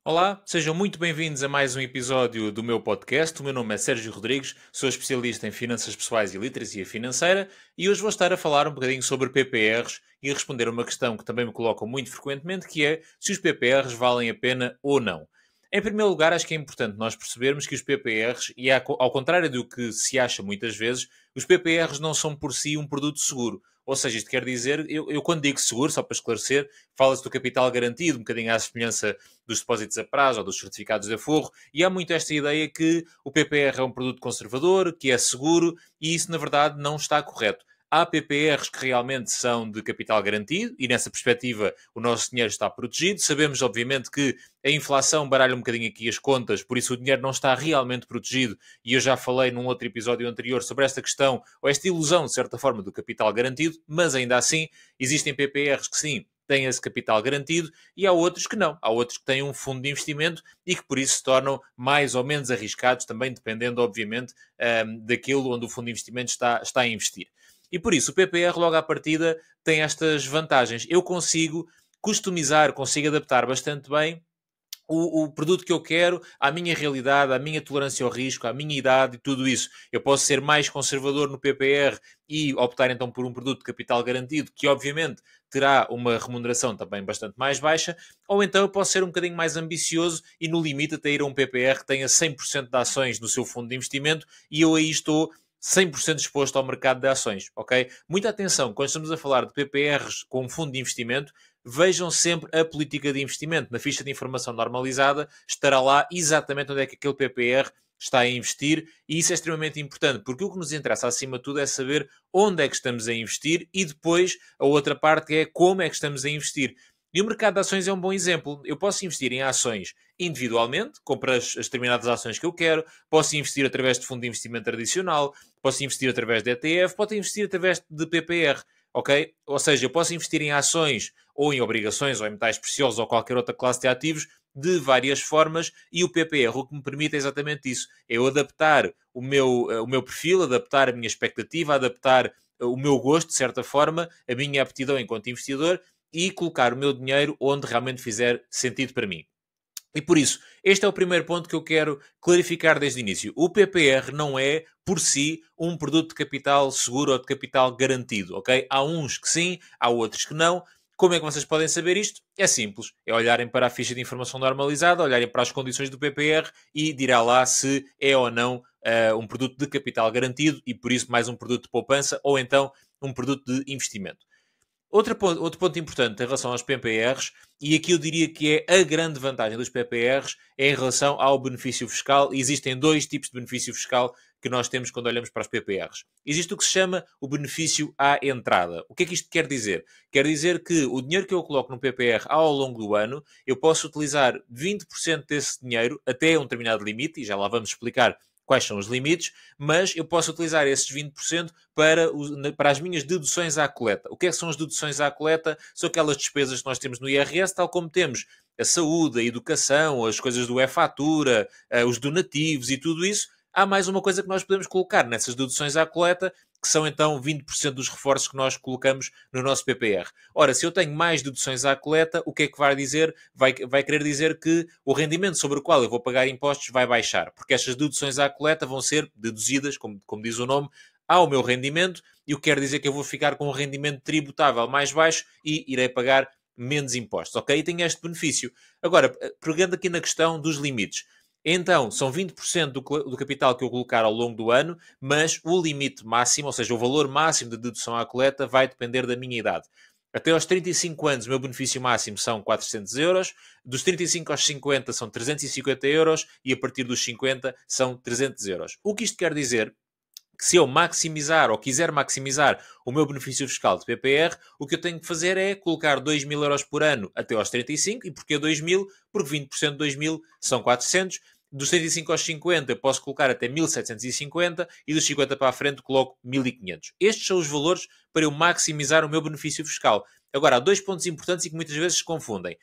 Olá, sejam muito bem-vindos a mais um episódio do meu podcast. O meu nome é Sérgio Rodrigues, sou especialista em finanças pessoais e literacia financeira e hoje vou estar a falar um bocadinho sobre PPRs e responder a uma questão que também me colocam muito frequentemente, que é se os PPRs valem a pena ou não. Em primeiro lugar, acho que é importante nós percebermos que os PPRs, e ao contrário do que se acha muitas vezes, os PPRs não são por si um produto seguro. Ou seja, isto quer dizer, eu quando digo seguro, só para esclarecer, fala-se do capital garantido, um bocadinho à semelhança dos depósitos a prazo ou dos certificados de aforro, e há muito esta ideia que o PPR é um produto conservador, que é seguro, e isso na verdade não está correto. Há PPRs que realmente são de capital garantido e nessa perspectiva o nosso dinheiro está protegido. Sabemos, obviamente, que a inflação baralha um bocadinho aqui as contas, por isso o dinheiro não está realmente protegido e eu já falei num outro episódio anterior sobre esta questão, ou esta ilusão, de certa forma, do capital garantido, mas ainda assim existem PPRs que sim, têm esse capital garantido e há outros que não. Há outros que têm um fundo de investimento e que por isso se tornam mais ou menos arriscados, também dependendo, obviamente, daquilo onde o fundo de investimento está a investir. E por isso o PPR logo à partida tem estas vantagens. Eu consigo customizar, consigo adaptar bastante bem o produto que eu quero à minha realidade, à minha tolerância ao risco, à minha idade e tudo isso. Eu posso ser mais conservador no PPR e optar então por um produto de capital garantido, que obviamente terá uma remuneração também bastante mais baixa, ou então eu posso ser um bocadinho mais ambicioso e no limite até ir a um PPR que tenha 100% de ações no seu fundo de investimento e eu aí estou 100% exposto ao mercado de ações, ok? Muita atenção, quando estamos a falar de PPRs com um fundo de investimento, vejam sempre a política de investimento. Na ficha de informação normalizada estará lá exatamente onde é que aquele PPR está a investir e isso é extremamente importante, porque o que nos interessa acima de tudo é saber onde é que estamos a investir e depois a outra parte é como é que estamos a investir. E o mercado de ações é um bom exemplo. Eu posso investir em ações individualmente, compro as determinadas ações que eu quero, posso investir através de fundo de investimento tradicional, posso investir através de ETF, posso investir através de PPR, ok? Ou seja, eu posso investir em ações ou em obrigações ou em metais preciosos ou qualquer outra classe de ativos de várias formas e o PPR o que me permite é exatamente isso. É eu adaptar o meu perfil, adaptar a minha expectativa, adaptar o meu gosto, de certa forma, a minha aptidão enquanto investidor e colocar o meu dinheiro onde realmente fizer sentido para mim. E por isso, este é o primeiro ponto que eu quero clarificar desde o início. O PPR não é, por si, um produto de capital seguro ou de capital garantido, ok? Há uns que sim, há outros que não. Como é que vocês podem saber isto? É simples. É olharem para a ficha de informação normalizada, olharem para as condições do PPR e dirá lá se é ou não um produto de capital garantido e por isso mais um produto de poupança ou então um produto de investimento. Outro ponto importante em relação aos PPRs, e aqui eu diria que é a grande vantagem dos PPRs, é em relação ao benefício fiscal. Existem dois tipos de benefício fiscal que nós temos quando olhamos para os PPRs. Existe o que se chama o benefício à entrada. O que é que isto quer dizer? Quer dizer que o dinheiro que eu coloco no PPR ao longo do ano, eu posso utilizar 20% desse dinheiro até um determinado limite, e já lá vamos explicar quais são os limites, mas eu posso utilizar esses 20% para as minhas deduções à coleta. O que é que são as deduções à coleta? São aquelas despesas que nós temos no IRS, tal como temos a saúde, a educação, as coisas do e-fatura, os donativos e tudo isso. Há mais uma coisa que nós podemos colocar nessas deduções à coleta, que são então 20% dos reforços que nós colocamos no nosso PPR. Ora, se eu tenho mais deduções à coleta, o que é que vai dizer? Vai querer dizer que o rendimento sobre o qual eu vou pagar impostos vai baixar, porque estas deduções à coleta vão ser deduzidas, como diz o nome, ao meu rendimento, e o que quer dizer que eu vou ficar com um rendimento tributável mais baixo e irei pagar menos impostos, ok? E tenho este benefício. Agora, pegando aqui na questão dos limites. Então, são 20% do capital que eu colocar ao longo do ano, mas o limite máximo, ou seja, o valor máximo de dedução à coleta, vai depender da minha idade. Até aos 35 anos, o meu benefício máximo são 400 euros. Dos 35 aos 50 são 350 euros. E a partir dos 50 são 300 euros. O que isto quer dizer? Que se eu maximizar ou quiser maximizar o meu benefício fiscal de PPR, o que eu tenho que fazer é colocar 2.000 euros por ano até aos 35. E porquê 2.000? Porque 20% de 2.000 são 400. Dos 35 aos 50 eu posso colocar até 1.750 e dos 50 para a frente coloco 1.500. Estes são os valores para eu maximizar o meu benefício fiscal. Agora, há dois pontos importantes e que muitas vezes se confundem.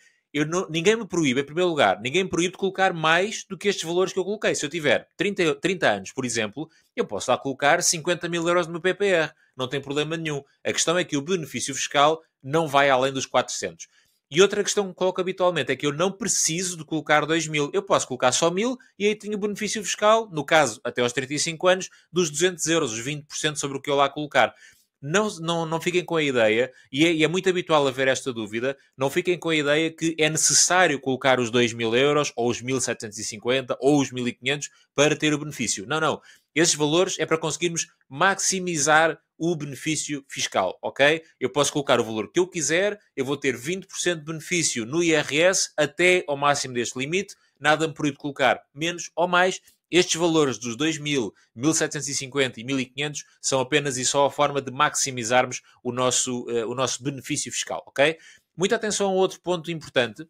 Ninguém me proíbe, em primeiro lugar, ninguém me proíbe de colocar mais do que estes valores que eu coloquei. Se eu tiver 30 anos, por exemplo, eu posso lá colocar 50.000 euros no meu PPR. Não tem problema nenhum. A questão é que o benefício fiscal não vai além dos 400. E outra questão que coloco habitualmente é que eu não preciso de colocar 2.000. Eu posso colocar só 1.000 e aí tenho o benefício fiscal, no caso, até aos 35 anos, dos 200 euros, os 20% sobre o que eu lá colocar. Não fiquem com a ideia, e é muito habitual haver esta dúvida, não fiquem com a ideia que é necessário colocar os 2.000 euros, ou os 1.750, ou os 1.500 para ter o benefício. Não. Esses valores é para conseguirmos maximizar o benefício fiscal, ok? Eu posso colocar o valor que eu quiser, eu vou ter 20% de benefício no IRS até ao máximo deste limite, nada me proíbe colocar menos ou mais. Estes valores dos 2.000, 1.750 e 1.500 são apenas e só a forma de maximizarmos o nosso benefício fiscal, ok? Muita atenção a outro ponto importante,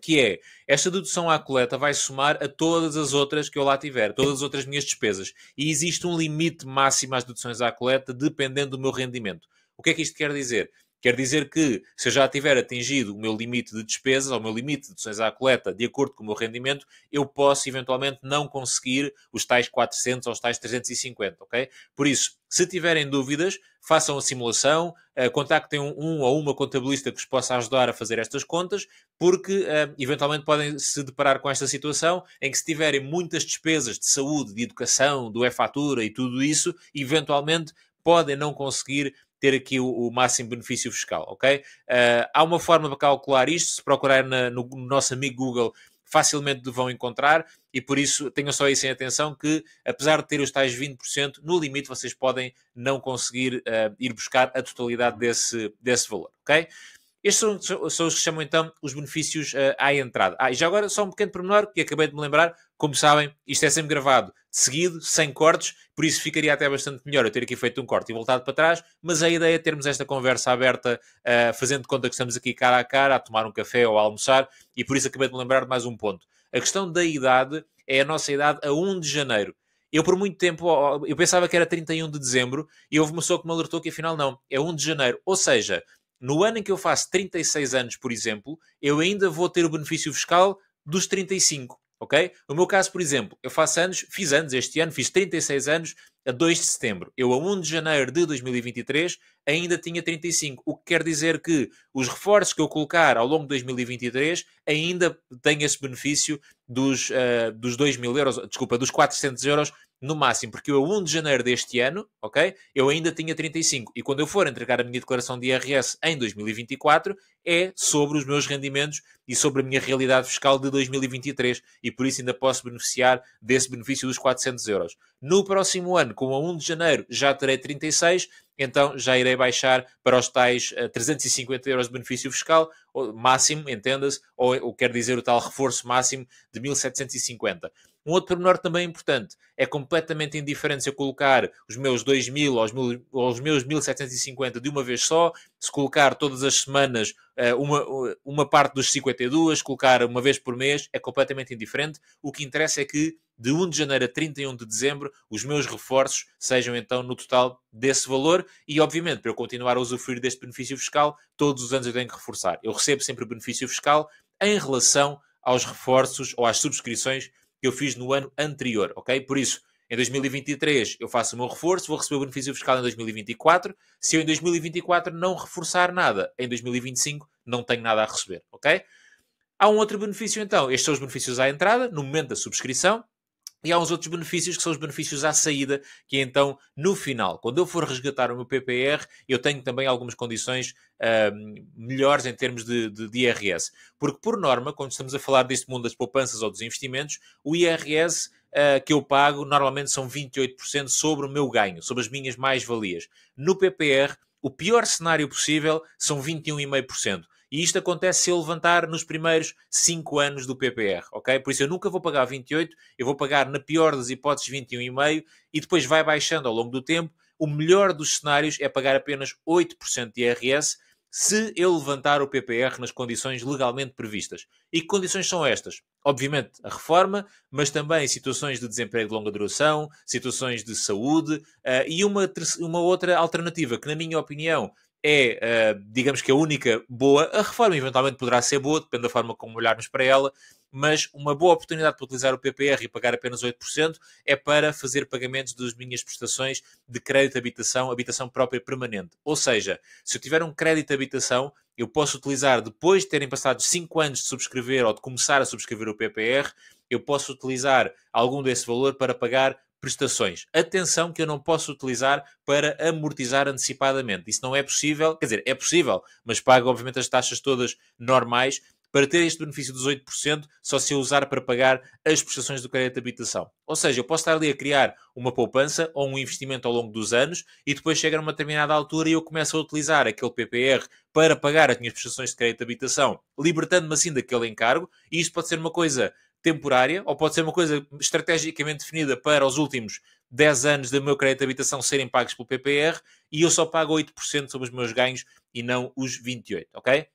que é, esta dedução à coleta vai somar a todas as outras que eu lá tiver, todas as outras minhas despesas. E existe um limite máximo às deduções à coleta, dependendo do meu rendimento. O que é que isto quer dizer? Quer dizer que, se eu já tiver atingido o meu limite de despesas, ou o meu limite de deduções à coleta, de acordo com o meu rendimento, eu posso, eventualmente, não conseguir os tais 400 ou os tais 350, ok? Por isso, se tiverem dúvidas, façam a simulação, contactem um ou uma contabilista que vos possa ajudar a fazer estas contas, porque, eventualmente, podem se deparar com esta situação, em que se tiverem muitas despesas de saúde, de educação, do e-fatura e tudo isso, eventualmente, podem não conseguir ter aqui o máximo benefício fiscal, ok? Há uma forma para calcular isto, se procurarem no nosso amigo Google, facilmente vão encontrar, e por isso tenham só isso em atenção, que apesar de ter os tais 20%, no limite vocês podem não conseguir ir buscar a totalidade desse valor, ok? Estes são os que chamam então os benefícios à entrada. E já agora só um pequeno pormenor que acabei de me lembrar. Como sabem, isto é sempre gravado de seguido, sem cortes, por isso ficaria até bastante melhor eu ter aqui feito um corte e voltado para trás, mas a ideia é termos esta conversa aberta, fazendo de conta que estamos aqui cara a cara, a tomar um café ou a almoçar, e por isso acabei de me lembrar de mais um ponto. A questão da idade é a nossa idade a 1 de janeiro. Eu, por muito tempo, eu pensava que era 31 de dezembro, e houve uma pessoa que me alertou que afinal não, é 1 de janeiro. Ou seja, no ano em que eu faço 36 anos, por exemplo, eu ainda vou ter o benefício fiscal dos 35, ok? No meu caso, por exemplo, eu fiz anos este ano, fiz 36 anos a 2 de setembro. Eu, a 1 de janeiro de 2023, ainda tinha 35, o que quer dizer que os reforços que eu colocar ao longo de 2023 ainda têm esse benefício dos 2.000 euros, desculpa, dos 400 euros no máximo, porque eu, a 1 de janeiro deste ano, ok, eu ainda tinha 35. E quando eu for entregar a minha declaração de IRS em 2024, é sobre os meus rendimentos e sobre a minha realidade fiscal de 2023. E por isso ainda posso beneficiar desse benefício dos 400 euros. No próximo ano, com a 1 de janeiro, já terei 36, então já irei baixar para os tais 350 euros de benefício fiscal, máximo, entenda-se, ou quer dizer o tal reforço máximo de 1.750. Um outro pormenor também importante, é completamente indiferente se eu colocar os meus 2.000 ou os meus 1.750 de uma vez só, se colocar todas as semanas uma parte dos 52, colocar uma vez por mês, é completamente indiferente. O que interessa é que de 1 de janeiro a 31 de dezembro, os meus reforços sejam então no total desse valor e, obviamente, para eu continuar a usufruir deste benefício fiscal, todos os anos eu tenho que reforçar. Eu recebo sempre o benefício fiscal em relação aos reforços ou às subscrições que eu fiz no ano anterior, ok? Por isso, em 2023 eu faço o meu reforço, vou receber o benefício fiscal em 2024. Se eu em 2024 não reforçar nada, em 2025 não tenho nada a receber, ok? Há um outro benefício então, estes são os benefícios à entrada, no momento da subscrição. E há uns outros benefícios que são os benefícios à saída, que é então no final. Quando eu for resgatar o meu PPR, eu tenho também algumas condições melhores em termos de IRS. Porque, por norma, quando estamos a falar deste mundo das poupanças ou dos investimentos, o IRS que eu pago normalmente são 28% sobre o meu ganho, sobre as minhas mais-valias. No PPR, o pior cenário possível são 21,5%. E isto acontece se eu levantar nos primeiros 5 anos do PPR, ok? Por isso eu nunca vou pagar 28, eu vou pagar, na pior das hipóteses, 21,5% e depois vai baixando ao longo do tempo. O melhor dos cenários é pagar apenas 8% de IRS se eu levantar o PPR nas condições legalmente previstas. E que condições são estas? Obviamente a reforma, mas também situações de desemprego de longa duração, situações de saúde e uma outra alternativa que, na minha opinião, é, digamos que a única boa. A reforma eventualmente poderá ser boa, depende da forma como olharmos para ela, mas uma boa oportunidade para utilizar o PPR e pagar apenas 8% é para fazer pagamentos das minhas prestações de crédito de habitação, habitação própria permanente. Ou seja, se eu tiver um crédito de habitação, eu posso utilizar, depois de terem passado 5 anos de subscrever ou de começar a subscrever o PPR, eu posso utilizar algum desse valor para pagar prestações. Atenção que eu não posso utilizar para amortizar antecipadamente. Isso não é possível, quer dizer, é possível, mas pago obviamente as taxas todas normais para ter este benefício dos 8% só se eu usar para pagar as prestações do crédito de habitação. Ou seja, eu posso estar ali a criar uma poupança ou um investimento ao longo dos anos e depois chega numa determinada altura e eu começo a utilizar aquele PPR para pagar as minhas prestações de crédito de habitação, libertando-me assim daquele encargo, e isto pode ser uma coisa temporária ou pode ser uma coisa estrategicamente definida para os últimos 10 anos do meu crédito de habitação serem pagos pelo PPR e eu só pago 8% sobre os meus ganhos e não os 28%, ok?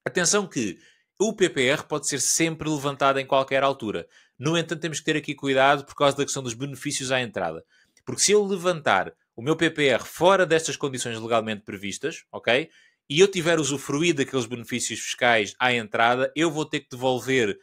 Atenção que o PPR pode ser sempre levantado em qualquer altura. No entanto, temos que ter aqui cuidado por causa da questão dos benefícios à entrada. Porque se eu levantar o meu PPR fora destas condições legalmente previstas, ok? E eu tiver usufruído daqueles benefícios fiscais à entrada, eu vou ter que devolver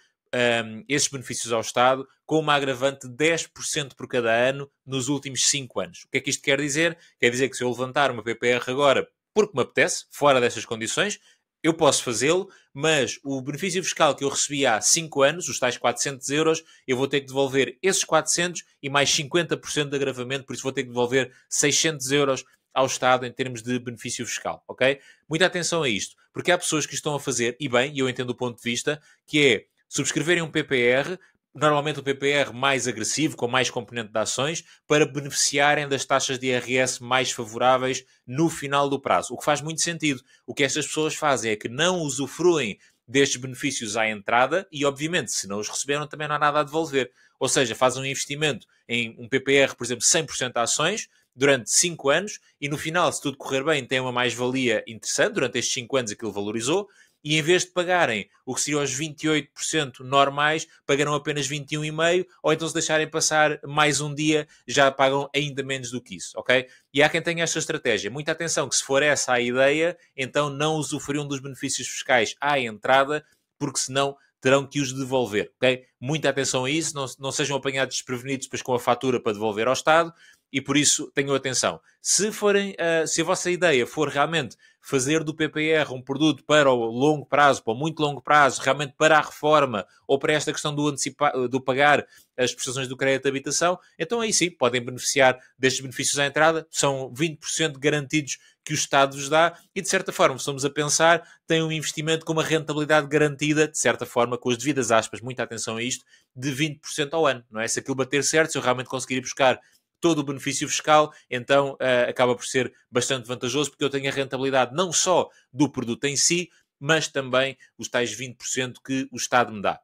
esses benefícios ao Estado com uma agravante de 10% por cada ano nos últimos 5 anos. O que é que isto quer dizer? Quer dizer que se eu levantar o meu PPR agora porque me apetece, fora destas condições, eu posso fazê-lo, mas o benefício fiscal que eu recebi há 5 anos, os tais 400 euros, eu vou ter que devolver esses 400 e mais 50% de agravamento, por isso vou ter que devolver 600 euros ao Estado em termos de benefício fiscal, ok? Muita atenção a isto, porque há pessoas que estão a fazer, e bem, e eu entendo o ponto de vista, que é subscreverem um PPR, normalmente o PPR mais agressivo, com mais componente de ações, para beneficiarem das taxas de IRS mais favoráveis no final do prazo. O que faz muito sentido. O que estas pessoas fazem é que não usufruem destes benefícios à entrada e, obviamente, se não os receberam, também não há nada a devolver. Ou seja, fazem um investimento em um PPR, por exemplo, 100% de ações, durante 5 anos, e no final, se tudo correr bem, tem uma mais-valia interessante, durante estes 5 anos aquilo valorizou, e em vez de pagarem o que seriam os 28% normais, pagarão apenas 21,5%, ou então se deixarem passar mais um dia, já pagam ainda menos do que isso, ok? E há quem tenha esta estratégia. Muita atenção que se for essa a ideia, então não usufruam dos benefícios fiscais à entrada, porque senão terão que os devolver, ok? Muita atenção a isso, não sejam apanhados desprevenidos depois com a fatura para devolver ao Estado, e por isso tenham atenção. Se a vossa ideia for realmente fazer do PPR um produto para o longo prazo, para o muito longo prazo, realmente para a reforma ou para esta questão do pagar as prestações do crédito de habitação, então aí sim, podem beneficiar destes benefícios à entrada, são 20% garantidos que o Estado vos dá e, de certa forma, se estamos a pensar, tem um investimento com uma rentabilidade garantida, de certa forma, com as devidas aspas, muita atenção a isto, de 20% ao ano, não é? Se aquilo bater certo, se eu realmente conseguir buscar todo o benefício fiscal, então acaba por ser bastante vantajoso, porque eu tenho a rentabilidade não só do produto em si, mas também os tais 20% que o Estado me dá.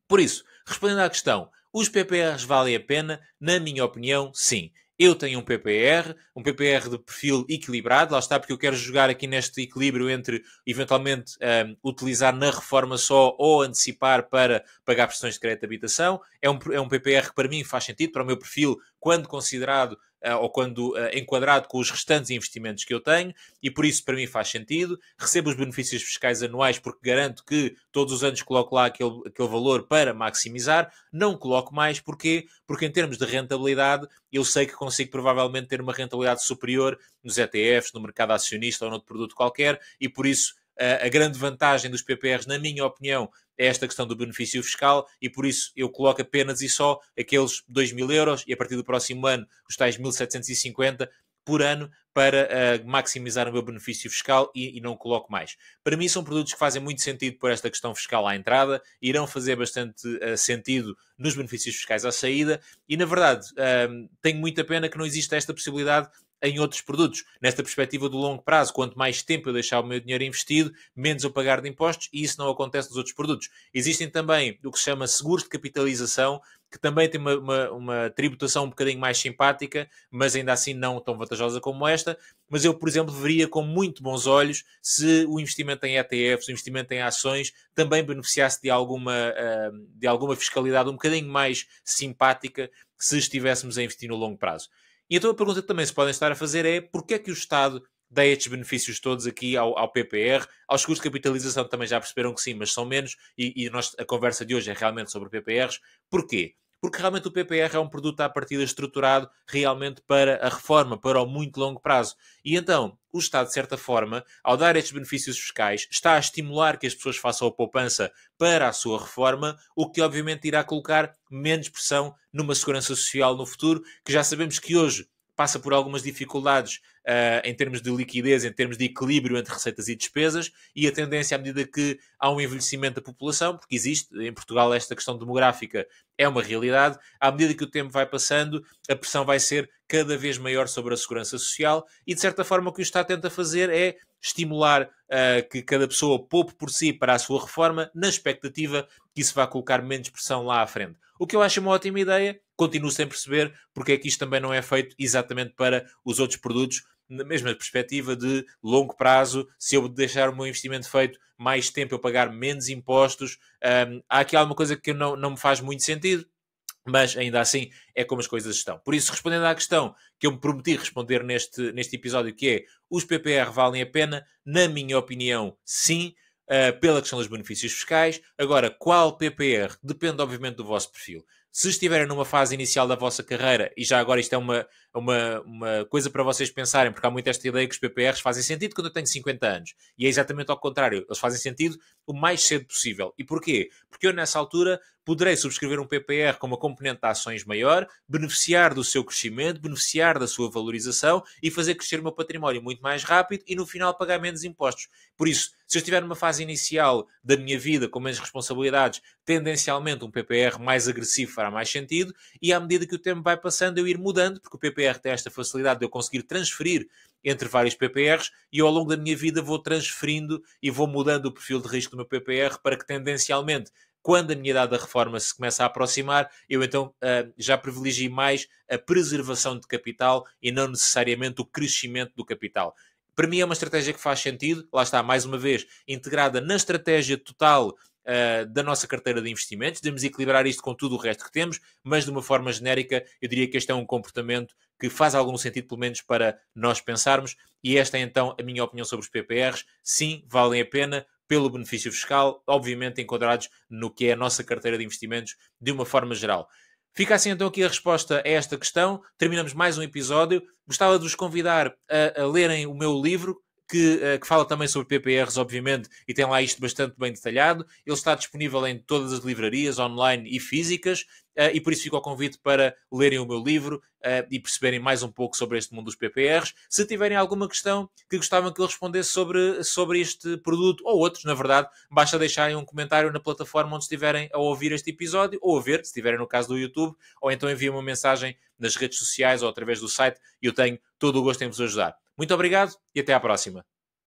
Por isso, respondendo à questão, os PPRs valem a pena? Na minha opinião, sim. Eu tenho um PPR de perfil equilibrado, lá está, porque eu quero jogar aqui neste equilíbrio entre, eventualmente, utilizar na reforma só ou antecipar para pagar prestações de crédito de habitação. É um PPR que para mim faz sentido, para o meu perfil, quando considerado ou quando enquadrado com os restantes investimentos que eu tenho, e por isso para mim faz sentido. Recebo os benefícios fiscais anuais porque garanto que todos os anos coloco lá aquele valor para maximizar. Não coloco mais, porquê? Porque em termos de rentabilidade eu sei que consigo provavelmente ter uma rentabilidade superior nos ETFs, no mercado acionista ou noutro produto qualquer, e por isso a grande vantagem dos PPRs, na minha opinião, é esta questão do benefício fiscal, e por isso eu coloco apenas e só aqueles 2.000 euros e a partir do próximo ano os tais 1.750 por ano para maximizar o meu benefício fiscal e não coloco mais. Para mim são produtos que fazem muito sentido por esta questão fiscal à entrada, irão fazer bastante sentido nos benefícios fiscais à saída e, na verdade, tenho muita pena que não exista esta possibilidade em outros produtos. Nesta perspectiva do longo prazo, quanto mais tempo eu deixar o meu dinheiro investido, menos eu pagar de impostos, e isso não acontece nos outros produtos. Existem também o que se chama seguros de capitalização, que também tem uma tributação um bocadinho mais simpática, mas ainda assim não tão vantajosa como esta. Mas eu, por exemplo, veria com muito bons olhos se o investimento em ETFs, o investimento em ações, também beneficiasse de alguma fiscalidade um bocadinho mais simpática se estivéssemos a investir no longo prazo. E então a pergunta que também se podem estar a fazer é: porquê é que o Estado dei estes benefícios todos aqui ao PPR. Aos custos de capitalização também já perceberam que sim, mas são menos, e a conversa de hoje é realmente sobre PPRs. Porquê? Porque realmente o PPR é um produto à partida estruturado realmente para a reforma, para o muito longo prazo. E então, o Estado, de certa forma, ao dar estes benefícios fiscais, está a estimular que as pessoas façam a poupança para a sua reforma, o que obviamente irá colocar menos pressão numa segurança social no futuro, que já sabemos que hoje passa por algumas dificuldades em termos de liquidez, em termos de equilíbrio entre receitas e despesas, e a tendência, à medida que há um envelhecimento da população, porque existe em Portugal esta questão demográfica, é uma realidade, à medida que o tempo vai passando, a pressão vai ser cada vez maior sobre a segurança social, e de certa forma o que o Estado tenta fazer é estimular que cada pessoa poupe por si para a sua reforma, na expectativa que isso vá colocar menos pressão lá à frente. O que eu acho uma ótima ideia, continuo sem perceber porque é que isto também não é feito exatamente para os outros produtos, na mesma perspectiva de longo prazo. Se eu deixar o meu investimento feito mais tempo, eu pagar menos impostos, há aqui alguma coisa que não me faz muito sentido, mas ainda assim é como as coisas estão. Por isso, respondendo à questão que eu me prometi responder neste episódio, que é: os PPR valem a pena? Na minha opinião, sim, pela questão dos benefícios fiscais. Agora, qual PPR? Depende, obviamente, do vosso perfil. Se estiverem numa fase inicial da vossa carreira, e já agora isto é uma coisa para vocês pensarem, porque há muito esta ideia que os PPRs fazem sentido quando eu tenho 50 anos. E é exatamente ao contrário. Eles fazem sentido o mais cedo possível. E porquê? Porque eu, nessa altura, poderei subscrever um PPR com uma componente de ações maior, beneficiar do seu crescimento, beneficiar da sua valorização e fazer crescer o meu património muito mais rápido e, no final, pagar menos impostos. Por isso, se eu estiver numa fase inicial da minha vida com menos responsabilidades, tendencialmente um PPR mais agressivo fará mais sentido, e à medida que o tempo vai passando eu ir mudando, porque o PPR tem esta facilidade de eu conseguir transferir entre vários PPRs, e eu, ao longo da minha vida, vou transferindo e vou mudando o perfil de risco do meu PPR para que, tendencialmente, quando a minha idade da reforma se começa a aproximar, eu então já privilegio mais a preservação de capital e não necessariamente o crescimento do capital. Para mim é uma estratégia que faz sentido, lá está, mais uma vez, integrada na estratégia total da nossa carteira de investimentos. Devemos equilibrar isto com tudo o resto que temos, mas de uma forma genérica, eu diria que este é um comportamento que faz algum sentido, pelo menos para nós pensarmos, e esta é então a minha opinião sobre os PPRs. Sim, valem a pena pelo benefício fiscal, obviamente enquadrados no que é a nossa carteira de investimentos de uma forma geral. Fica assim então aqui a resposta a esta questão. Terminamos mais um episódio. Gostava de vos convidar a lerem o meu livro, que fala também sobre PPRs, obviamente, e tem lá isto bastante bem detalhado. Ele está disponível em todas as livrarias, online e físicas, e por isso fica o convite para lerem o meu livro e perceberem mais um pouco sobre este mundo dos PPRs. Se tiverem alguma questão que gostavam que eu respondesse sobre este produto, ou outros, na verdade, basta deixarem um comentário na plataforma onde estiverem a ouvir este episódio, ou a ver, se estiverem no caso do YouTube, ou então enviem uma mensagem nas redes sociais ou através do site, e eu tenho todo o gosto em vos ajudar. Muito obrigado e até à próxima.